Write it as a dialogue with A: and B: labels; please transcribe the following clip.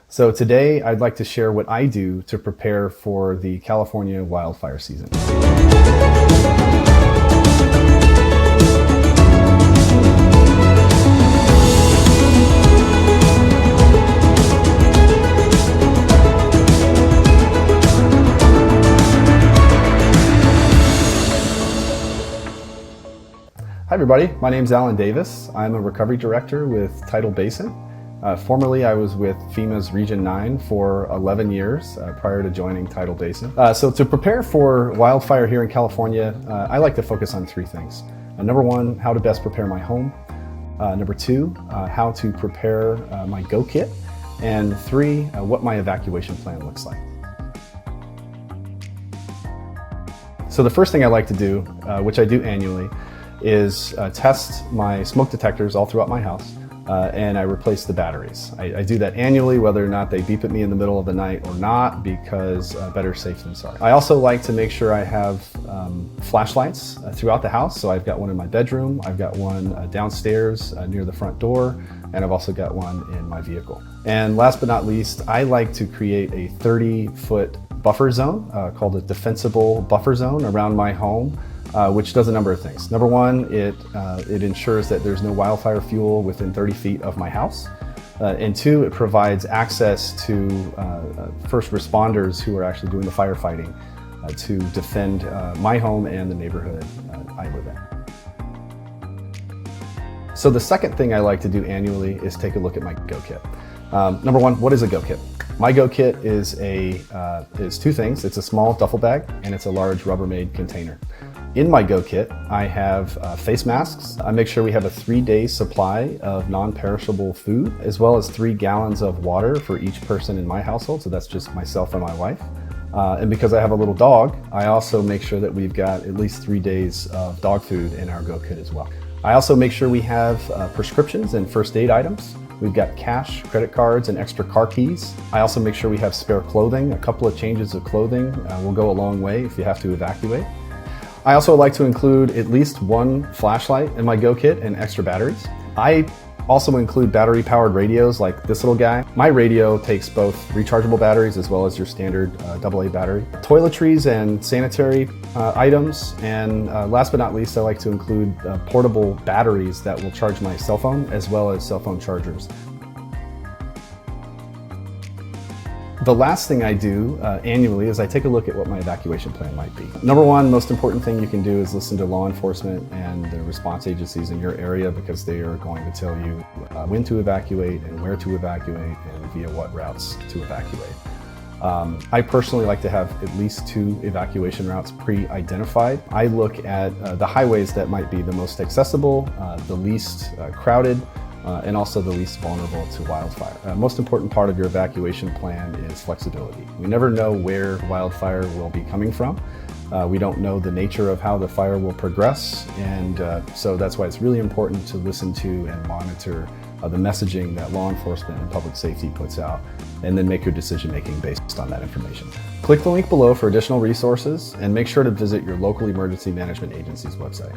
A: So today I'd like to share what I do to prepare for the California wildfire season. Hi everybody, my name's Alan Davis. I'm a recovery director with Tidal Basin. Formerly, I was with FEMA's Region 9 for 11 years prior to joining Tidal Basin. So to prepare for wildfire here in California, I like to focus on three things. Number one, how to best prepare my home. Number two, how to prepare my go kit. And three, what my evacuation plan looks like. So the first thing I like to do, which I do annually, is test my smoke detectors all throughout my house. And I replace the batteries. I do that annually, whether or not they beep at me in the middle of the night or not, because better safe than sorry. I also like to make sure I have flashlights throughout the house. So I've got one in my bedroom, I've got one downstairs near the front door, and I've also got one in my vehicle. And last but not least, I like to create a 30-foot buffer zone called a defensible buffer zone around my home. Which does a number of things. Number one, it ensures that there's no wildfire fuel within 30 feet of my house. And two, it provides access to first responders who are actually doing the firefighting to defend my home and the neighborhood I live in. So the second thing I like to do annually is take a look at my go kit. Number one, what is a go kit? My go kit is two things. It's a small duffel bag and it's a large Rubbermaid container. In my go kit, I have face masks. I make sure we have a 3-day supply of non-perishable food, as well as 3 gallons of water for each person in my household. So that's just myself and my wife. And because I have a little dog, I also make sure that we've got at least 3 days of dog food in our go kit as well. I also make sure we have prescriptions and first aid items. We've got cash, credit cards, and extra car keys. I also make sure we have spare clothing. A couple of changes of clothing will go a long way if you have to evacuate. I also like to include at least one flashlight in my go kit and extra batteries. I also include battery-powered radios like this little guy. My radio takes both rechargeable batteries as well as your standard AA battery. Toiletries and sanitary items, and last but not least, I like to include portable batteries that will charge my cell phone as well as cell phone chargers. The last thing I do annually is I take a look at what my evacuation plan might be. Number one, most important thing you can do is listen to law enforcement and the response agencies in your area, because they are going to tell you when to evacuate and where to evacuate and via what routes to evacuate. I personally like to have at least 2 evacuation routes pre-identified. I look at the highways that might be the most accessible, the least crowded, and also the least vulnerable to wildfire. Most important part of your evacuation plan is flexibility. We never know where wildfire will be coming from. We don't know the nature of how the fire will progress, and so that's why it's really important to listen to and monitor the messaging that law enforcement and public safety puts out, and then make your decision making based on that information. Click the link below for additional resources, and make sure to visit your local emergency management agency's website.